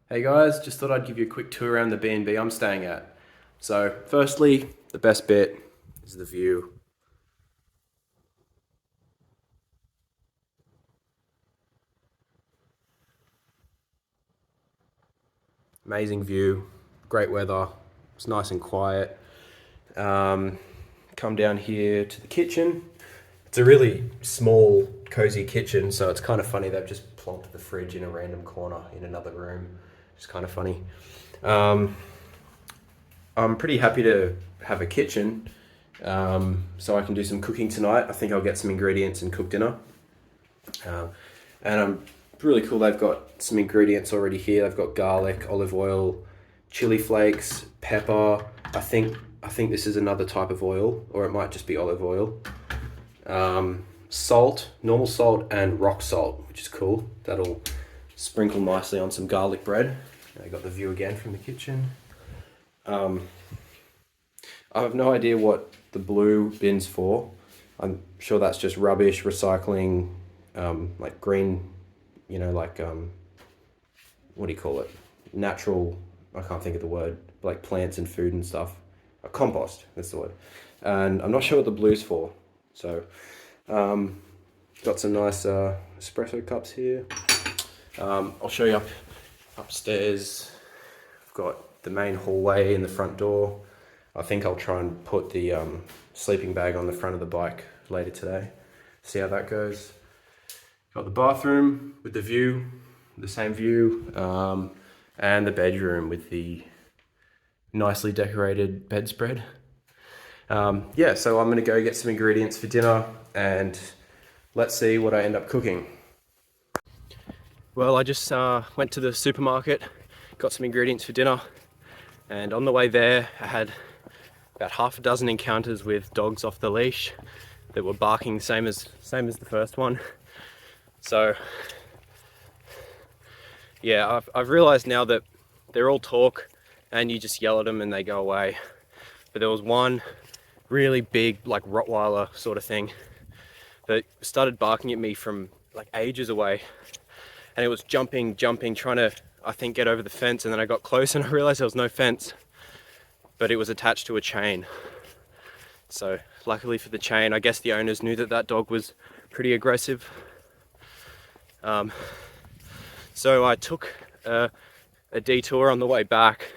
Hey guys, just thought I'd give you a quick tour around the B&B I'm staying at. So, firstly, the best bit is the view. Amazing view, great weather, it's nice and quiet. Um, Come down here to the kitchen. It's a really small, cozy kitchen, so it's kind of funny they've just plonked the fridge in a random corner in another room. It's kind of funny. Um, I'm pretty happy to have a kitchen, so I can do some cooking tonight. I think I'll get some ingredients and cook dinner. Um, and I'm really cool. They've got some ingredients already here. They've got garlic, olive oil, chili flakes, pepper. I think this is another type of oil, or it might just be olive oil. Salt, normal salt, and rock salt, which is cool. That'll sprinkle nicely on some garlic bread. I got the view again from the kitchen. I have no idea what the blue bin's for. I'm sure that's just rubbish, recycling, like green, what do you call it? Natural, I can't think of the word, like plants and food and stuff. Compost, that's the word. And I'm not sure what the blue's for. So, got some nice espresso cups here. I'll show you upstairs. I've got the main hallway in the front door. I think I'll try and put the sleeping bag on the front of the bike later today. See how that goes. Got the bathroom with the view, the same view, and the bedroom with the nicely decorated bedspread. Yeah, so I'm gonna go get some ingredients for dinner and let's see what I end up cooking. Well, I just went to the supermarket, got some ingredients for dinner, and on the way there I had about half a dozen encounters with dogs off the leash that were barking same as the first one. So yeah, I've realized now that they're all talk and you just yell at them and they go away. But there was one really big, like Rottweiler sort of thing that started barking at me from like ages away, and it was jumping, trying to, I think, get over the fence. And then I got close and I realized there was no fence, but it was attached to a chain. So luckily for the chain, I guess the owners knew that that dog was pretty aggressive. So I took a detour on the way back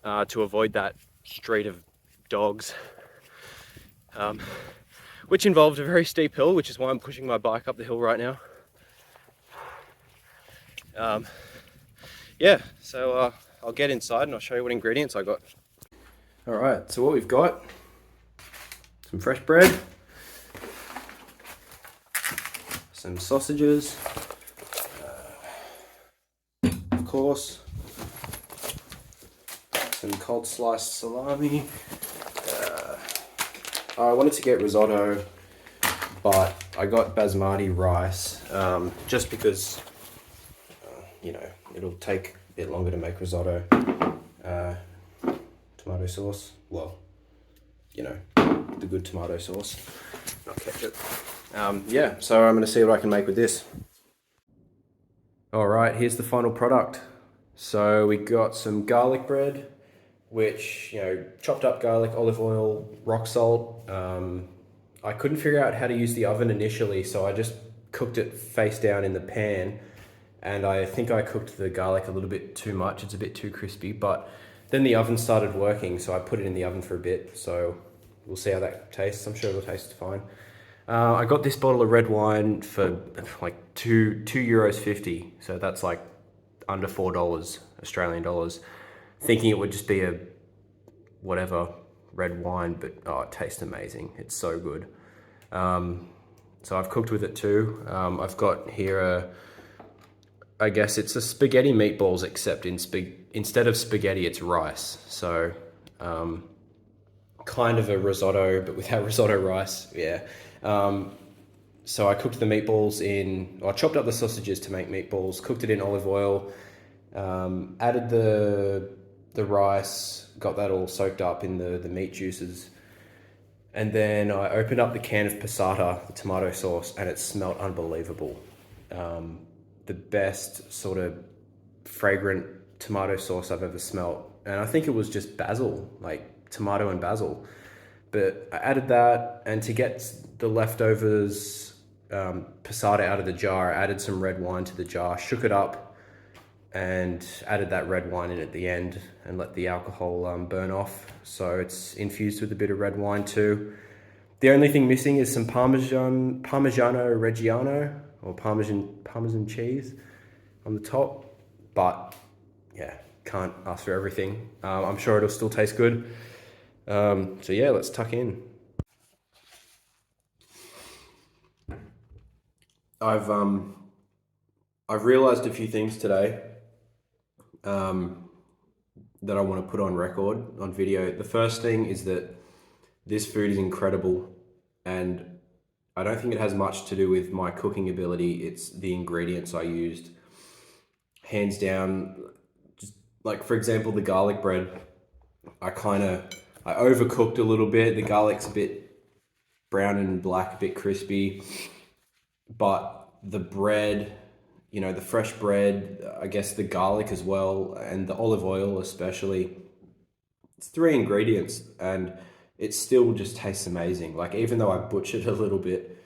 to avoid that street of dogs, which involved a very steep hill, which is why I'm pushing my bike up the hill right now. Yeah, so I'll get inside and I'll show you what ingredients I got. All right, so what we've got, some fresh bread, some sausages, of course, some cold sliced salami. I wanted to get risotto, but I got basmati rice, just because, it'll take a bit longer to make risotto. Tomato sauce, well, the good tomato sauce, not ketchup. Yeah, so I'm gonna see what I can make with this. All right, here's the final product. So we got some garlic bread, which, chopped up garlic, olive oil, rock salt. I couldn't figure out how to use the oven initially, so I just cooked it face down in the pan. And I think I cooked the garlic a little bit too much. It's a bit too crispy, but then the oven started working, so I put it in the oven for a bit. So we'll see how that tastes. I'm sure it'll taste fine. I got this bottle of red wine for like €2.50. So that's like under $4 Australian dollars. Thinking it would just be a whatever red wine, but oh, it tastes amazing. It's so good. So I've cooked with it too. I've got here I guess it's a spaghetti meatballs, except instead of spaghetti, it's rice. So kind of a risotto, but without risotto rice. Yeah. So I cooked the meatballs I chopped up the sausages to make meatballs, cooked it in olive oil, added the rice, got that all soaked up in the meat juices. And then I opened up the can of passata, the tomato sauce, and it smelled unbelievable. The best sort of fragrant tomato sauce I've ever smelt. And I think it was just basil, like tomato and basil. But I added that, and to get the leftovers passata out of the jar, I added some red wine to the jar, shook it up, and added that red wine in at the end and let the alcohol burn off. So it's infused with a bit of red wine too. The only thing missing is some Parmesan, Parmigiano Reggiano, or Parmesan cheese on the top. But yeah, can't ask for everything. I'm sure it'll still taste good. So yeah, let's tuck in. I've realized a few things today that I want to put on record, on video. The first thing is that this food is incredible, and I don't think it has much to do with my cooking ability. It's the ingredients I used. Hands down, just like for example, the garlic bread, I overcooked a little bit. The garlic's a bit brown and black, a bit crispy, but the bread, the fresh bread, I guess the garlic as well, and the olive oil especially, it's 3 ingredients and it still just tastes amazing. Like, even though I butchered it a little bit,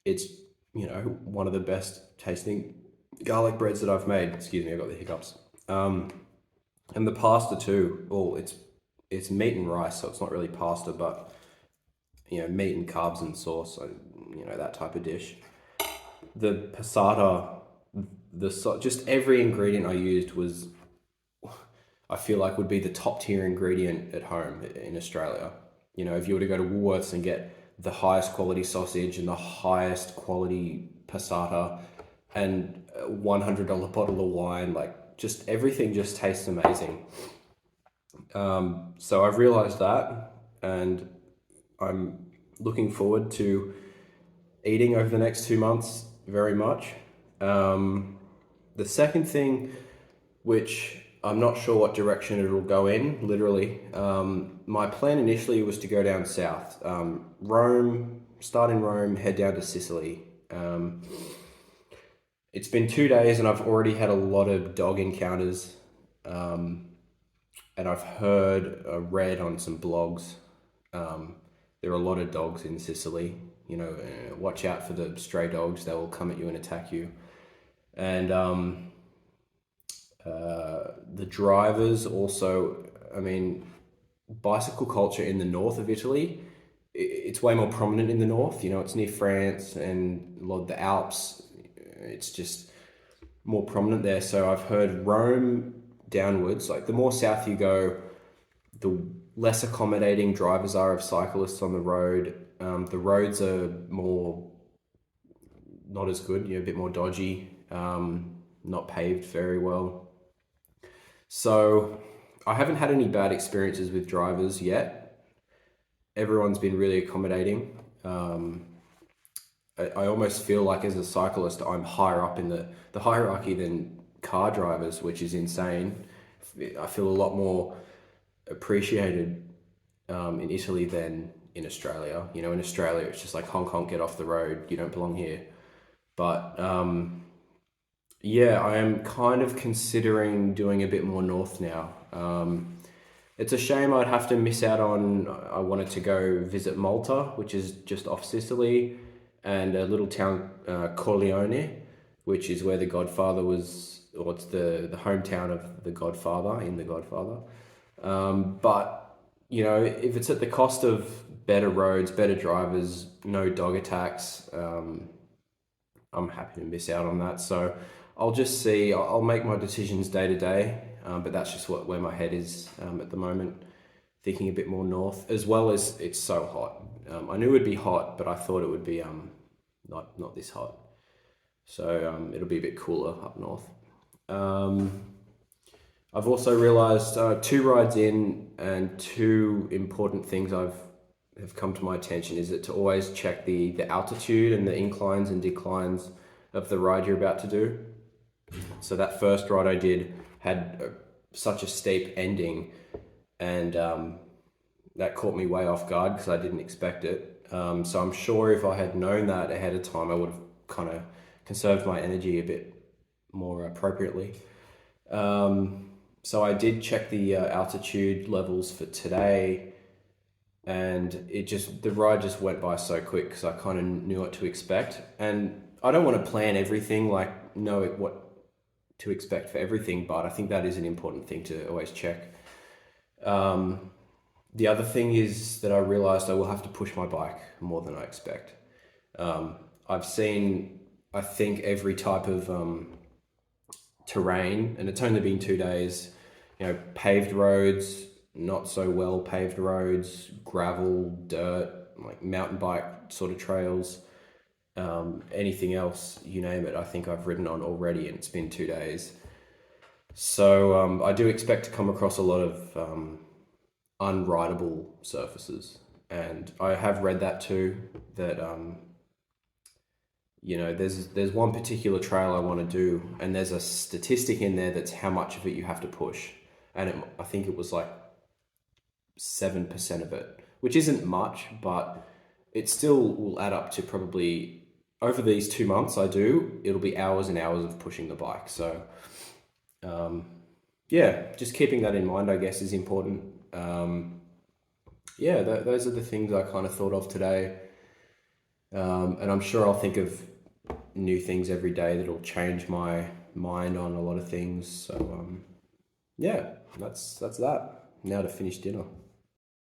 it's, one of the best tasting garlic breads that I've made. Excuse me, I got the hiccups. And the pasta too. Well, it's meat and rice, so it's not really pasta, but meat and carbs and sauce, so, that type of dish. The passata, just every ingredient I used was, I feel like, would be the top tier ingredient at home in Australia. If you were to go to Woolworths and get the highest quality sausage and the highest quality passata and a $100 bottle of wine, like, just everything just tastes amazing. So I've realized that, and I'm looking forward to eating over the next 2 months very much. The second thing, which I'm not sure what direction it'll go in, literally, my plan initially was to go down south. Rome, start in Rome, head down to Sicily. It's been 2 days and I've already had a lot of dog encounters. And I've read on some blogs, there are a lot of dogs in Sicily. Watch out for the stray dogs. They will come at you and attack you. And the drivers also, bicycle culture in the north of Italy, it's way more prominent in the north. It's near France and a lot of the Alps. It's just more prominent there. So I've heard Rome downwards, like the more south you go, the less accommodating drivers are of cyclists on the road. The roads are not as good, a bit more dodgy, not paved very well. So I haven't had any bad experiences with drivers yet. Everyone's been really accommodating. I almost feel like, as a cyclist, I'm higher up in the hierarchy than car drivers, which is insane. I feel a lot more appreciated in Italy than in Australia. In Australia, it's just like, honk, honk, get off the road, you don't belong here. But yeah, I am kind of considering doing a bit more north now. It's a shame I'd have to miss out on, I wanted to go visit Malta, which is just off Sicily, and a little town, Corleone, which is where the Godfather was, or it's the hometown of the Godfather in The Godfather. But, if it's at the cost of better roads, better drivers, no dog attacks, I'm happy to miss out on that. So I'll just see, I'll make my decisions day to day, but that's just where my head is at the moment, thinking a bit more north, as well as it's so hot. I knew it would be hot, but I thought it would be not this hot. So it'll be a bit cooler up north. I've also realized 2 rides in, and 2 important things have come to my attention is that to always check the altitude and the inclines and declines of the ride you're about to do. So that first ride I did had such a steep ending, and that caught me way off guard because I didn't expect it. So I'm sure if I had known that ahead of time, I would have kind of conserved my energy a bit more appropriately. So I did check the altitude levels for today, and the ride just went by so quick because I kind of knew what to expect. And I don't want to plan everything, like know what to expect for everything, but I think that is an important thing to always check. The other thing is that I realized I will have to push my bike more than I expect. I've seen, I think, every type of terrain, and it's only been 2 days. Paved roads, not so well paved roads, gravel, dirt, like mountain bike sort of trails, anything else, you name it, I think I've ridden on already, and it's been 2 days. So I do expect to come across a lot of unrideable surfaces, and I have read that too. That there's one particular trail I want to do, and there's a statistic in there that's how much of it you have to push, and I think it was like 7% of it, which isn't much, but it still will add up to probably over these 2 months. It'll be hours and hours of pushing the bike. So yeah, just keeping that in mind, I guess, is important. Yeah, those are the things I kind of thought of today. And I'm sure I'll think of new things every day that'll change my mind on a lot of things. So yeah, that's that. Now to finish dinner.